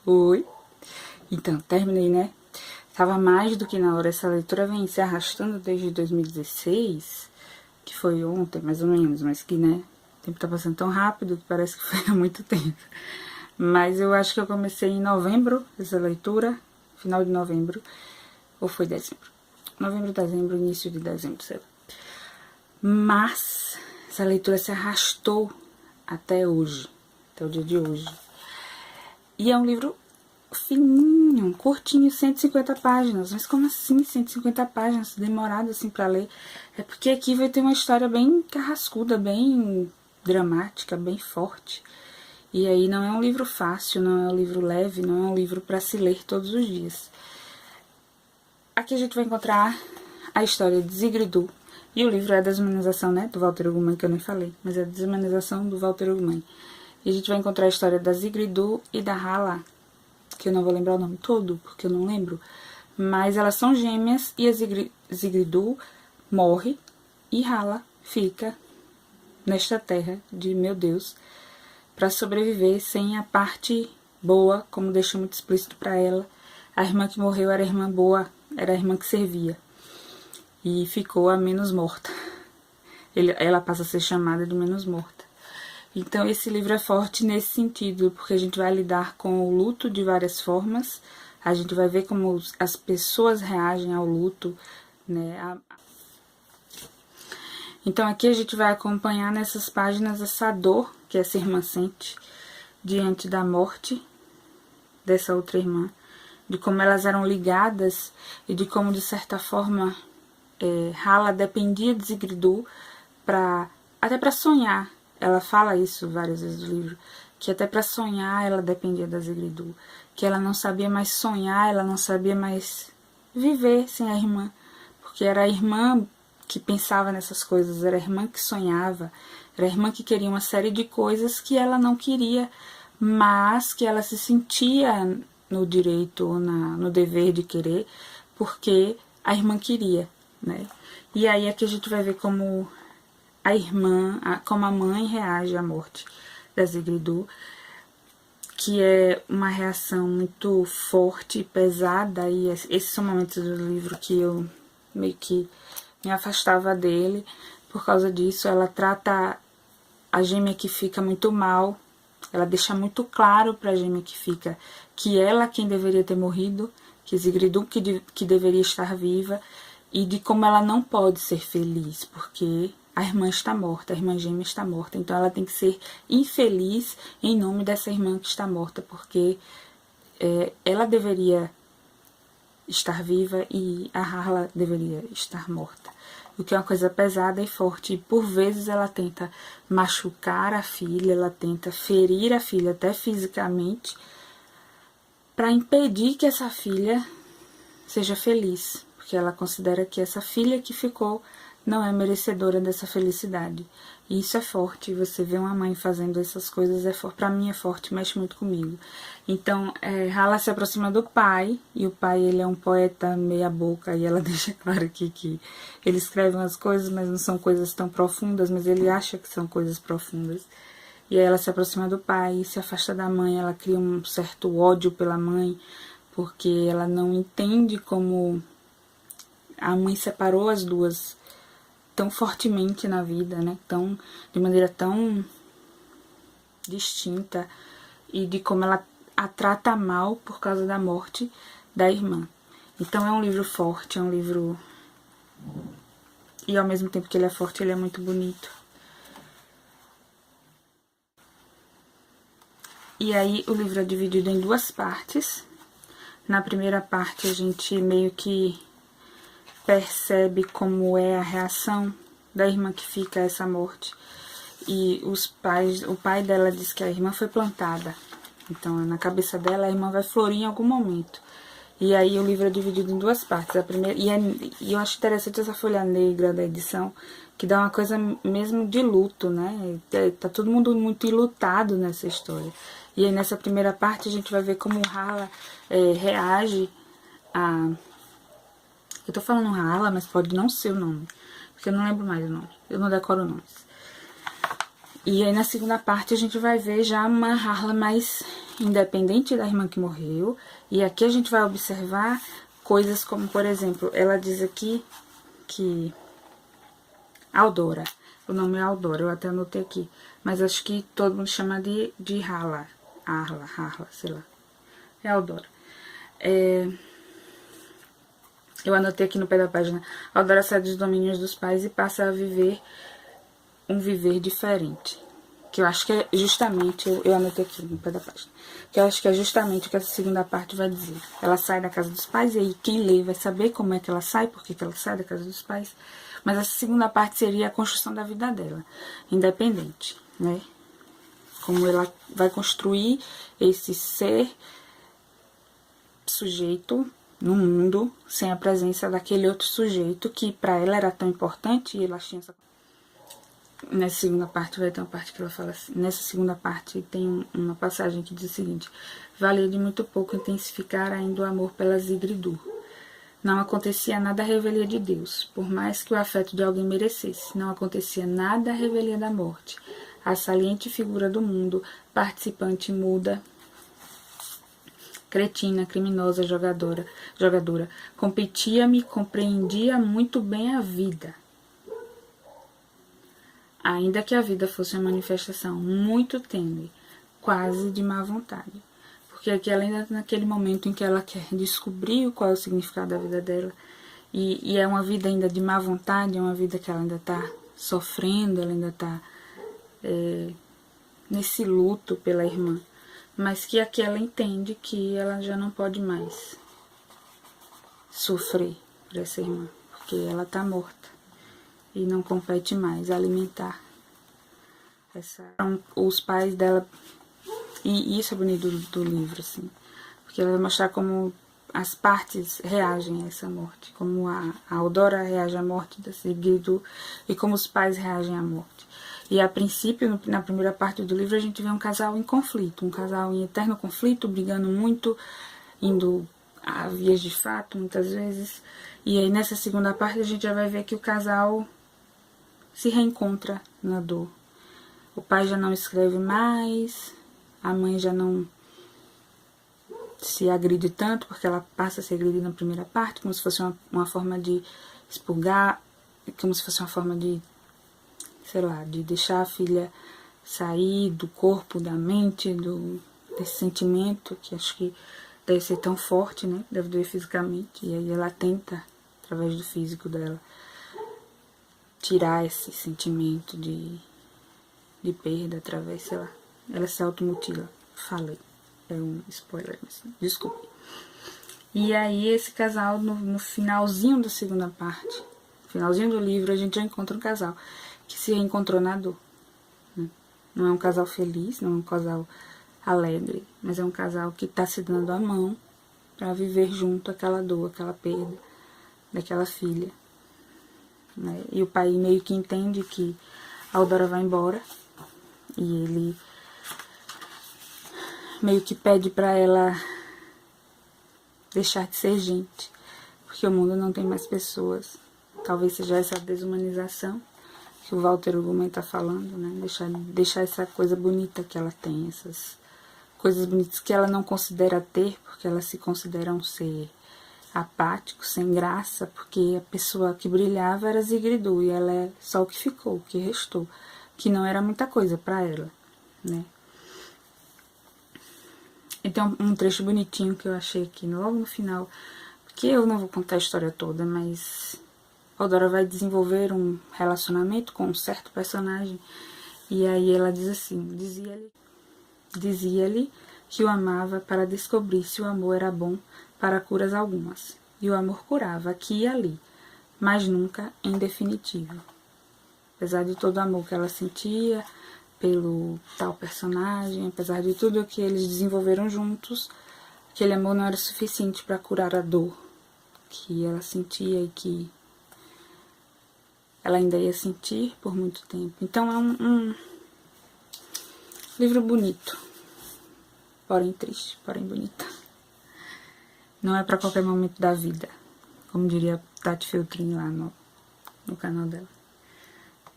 Oi. Então, terminei, né? Tava mais do que na hora. Essa leitura vem se arrastando desde 2016, que foi ontem, mais ou menos, mas que, né? O tempo tá passando tão rápido que parece que foi há muito tempo. Mas eu acho que eu comecei em novembro, essa leitura, final de novembro, ou foi dezembro? Novembro, dezembro, início de dezembro, sei lá. Mas essa leitura se arrastou até hoje, até o dia de hoje. E é um livro fininho, curtinho, 150 páginas. Mas como assim 150 páginas? Demorado assim pra ler. É porque aqui vai ter uma história bem carrascuda, bem dramática, bem forte. E aí não é um livro fácil, não é um livro leve, não é um livro pra se ler todos os dias. Aqui a gente vai encontrar a história de Zigridu. E o livro é a desumanização, né, do Walter Ugumãe, que eu nem falei. Mas é a desumanização do Walter Ugumãe. E a gente vai encontrar a história da Zigridu e da Hala, que eu não vou lembrar o nome todo, porque eu não lembro. Mas elas são gêmeas e a Zigridu morre e Hala fica nesta terra de meu Deus para sobreviver sem a parte boa, como deixou muito explícito para ela. A irmã que morreu era a irmã boa, era a irmã que servia. E ficou a menos morta. Ela passa a ser chamada de menos morta. Então esse livro é forte nesse sentido, porque a gente vai lidar com o luto de várias formas. A gente vai ver como as pessoas reagem ao luto, né? Então aqui a gente vai acompanhar nessas páginas essa dor que essa irmã sente diante da morte dessa outra irmã, de como elas eram ligadas e de como, de certa forma, Hala dependia de Zigridu até para sonhar. Ela fala isso várias vezes no livro, que até para sonhar ela dependia da Zigridu, que ela não sabia mais sonhar, ela não sabia mais viver sem a irmã, porque era a irmã que pensava nessas coisas, era a irmã que sonhava, era a irmã que queria uma série de coisas que ela não queria, mas que ela se sentia no direito ou no dever de querer, porque a irmã queria, né? E aí é que a gente vai ver como a irmã, como a mãe reage à morte da Zigridu, que é uma reação muito forte e pesada, e esses são momentos do livro que eu meio que me afastava dele. Por causa disso, ela trata a gêmea que fica muito mal, ela deixa muito claro para a gêmea que fica que ela quem deveria ter morrido, que Zigridu que deveria estar viva, e de como ela não pode ser feliz, porque a irmã está morta, a irmã gêmea está morta, então ela tem que ser infeliz em nome dessa irmã que está morta, porque ela deveria estar viva e a Hala deveria estar morta. O que é uma coisa pesada e forte, e por vezes ela tenta machucar a filha, ela tenta ferir a filha até fisicamente, para impedir que essa filha seja feliz, porque ela considera que essa filha que ficou não é merecedora dessa felicidade. E isso é forte, você vê uma mãe fazendo essas coisas, pra mim é forte, mexe muito comigo. Então, Hala se aproxima do pai, e o pai ele é um poeta meia boca, e ela deixa claro aqui que ele escreve umas coisas, mas não são coisas tão profundas, mas ele acha que são coisas profundas. E aí ela se aproxima do pai, se afasta da mãe, ela cria um certo ódio pela mãe, porque ela não entende como a mãe separou as duas tão fortemente na vida, né? De maneira tão distinta, e de como ela a trata mal por causa da morte da irmã. Então é um livro forte, é um livro... E ao mesmo tempo que ele é forte, ele é muito bonito. E aí o livro é dividido em duas partes. Na primeira parte a gente meio que percebe como é a reação da irmã que fica a essa morte. E o pai dela diz que a irmã foi plantada. Então, na cabeça dela, a irmã vai florir em algum momento. E aí o livro é dividido em duas partes. A primeira, e eu acho interessante essa folha negra da edição, que dá uma coisa mesmo de luto, né? Tá todo mundo muito enlutado nessa história. E aí nessa primeira parte a gente vai ver como Hala reage a... Eu tô falando Hala, mas pode não ser o nome, porque eu não lembro mais o nome, eu não decoro nomes. E aí na segunda parte a gente vai ver já uma Hala mais independente da irmã que morreu. E aqui a gente vai observar coisas como, por exemplo, ela diz aqui que Aldora, o nome é Aldora, eu até anotei aqui, mas acho que todo mundo chama de Harla, sei lá, é Aldora. Eu anotei aqui no pé da página, Aldora sai dos domínios dos pais e passa a viver um viver diferente. Que eu acho que é justamente, eu anotei aqui no pé da página, que eu acho que é justamente o que essa segunda parte vai dizer. Ela sai da casa dos pais, e aí quem lê vai saber como é que ela sai, por que ela sai da casa dos pais. Mas essa segunda parte seria a construção da vida dela, independente, né? Como ela vai construir esse ser sujeito no mundo, sem a presença daquele outro sujeito que para ela era tão importante, e ela tinha essa... Nessa segunda parte vai ter uma parte que ela fala assim, nessa segunda parte tem uma passagem que diz o seguinte: valia de muito pouco intensificar ainda o amor pela Sigridur. Não acontecia nada à revelia de Deus, por mais que o afeto de alguém merecesse. Não acontecia nada à revelia da morte. A saliente figura do mundo, participante muda, cretina, criminosa, jogadora, competia-me, compreendia muito bem a vida. Ainda que a vida fosse uma manifestação muito tênue, quase de má vontade. Porque aqui ela ainda está naquele momento em que ela quer descobrir qual é o significado da vida dela. E é uma vida ainda de má vontade, é uma vida que ela ainda está sofrendo, ela ainda está nesse luto pela irmã. Mas que aqui ela entende que ela já não pode mais sofrer por essa irmã, porque ela está morta. E não compete mais alimentar os pais dela. E isso é bonito do livro, assim, porque ela vai mostrar como as partes reagem a essa morte, como a Aldora reage à morte da Sigridur e como os pais reagem à morte. E a princípio, na primeira parte do livro, a gente vê um casal em conflito, um casal em eterno conflito, brigando muito, indo a vias de fato, muitas vezes. E aí, nessa segunda parte, a gente já vai ver que o casal se reencontra na dor. O pai já não escreve mais, a mãe já não se agride tanto, porque ela passa a se agredir na primeira parte, como se fosse uma forma de expurgar, como se fosse uma forma de, sei lá, de deixar a filha sair do corpo, da mente, desse sentimento, que acho que deve ser tão forte, né? Deve doer fisicamente, e aí ela tenta, através do físico dela, tirar esse sentimento de perda através, sei lá. Ela se automutila. Falei. É um spoiler, mas desculpe. E aí esse casal, no finalzinho da segunda parte, finalzinho do livro, a gente já encontra um casal que se reencontrou na dor. Não é um casal feliz, não é um casal alegre, mas é um casal que está se dando a mão para viver junto aquela dor, aquela perda daquela filha. Né? E o pai meio que entende que a Aldora vai embora e ele meio que pede para ela deixar de ser gente, porque o mundo não tem mais pessoas. Talvez seja essa desumanização que o Walter Ugumem está falando, né? Deixar essa coisa bonita que ela tem, essas coisas bonitas que ela não considera ter, porque ela se considera um ser apático, sem graça, porque a pessoa que brilhava era Sigridur, e ela é só o que ficou, o que restou, que não era muita coisa para ela, né? Então, um trecho bonitinho que eu achei aqui logo no final, porque eu não vou contar a história toda, mas Aldora vai desenvolver um relacionamento com um certo personagem, e aí ela diz assim, dizia-lhe que o amava para descobrir se o amor era bom para curas algumas, e o amor curava aqui e ali, mas nunca em definitivo. Apesar de todo o amor que ela sentia pelo tal personagem, apesar de tudo que eles desenvolveram juntos, aquele amor não era suficiente para curar a dor que ela sentia e que ela ainda ia sentir por muito tempo. Então é um livro bonito, porém triste, porém bonito. Não é para qualquer momento da vida, como diria Tati Feltrin lá no canal dela.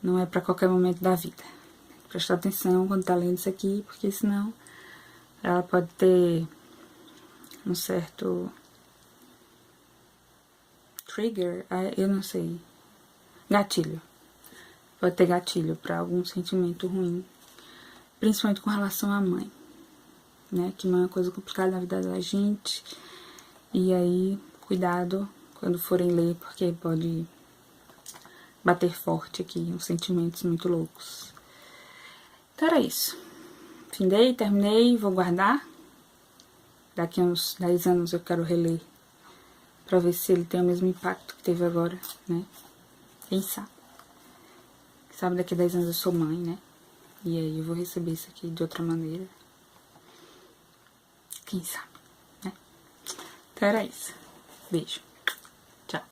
Não é para qualquer momento da vida. Prestar atenção quando tá lendo isso aqui, porque senão ela pode ter um certo trigger, eu não sei, gatilho. Pode ter gatilho pra algum sentimento ruim, principalmente com relação à mãe, né? Que mãe é uma coisa complicada na vida da gente. E aí, cuidado quando forem ler, porque pode bater forte aqui, uns sentimentos muito loucos. Então era isso. Findei, terminei, vou guardar. Daqui a uns 10 anos eu quero reler pra ver se ele tem o mesmo impacto que teve agora, né? Quem sabe? Quem sabe daqui a 10 anos eu sou mãe, né? E aí eu vou receber isso aqui de outra maneira. Quem sabe, né? Então era isso. Beijo.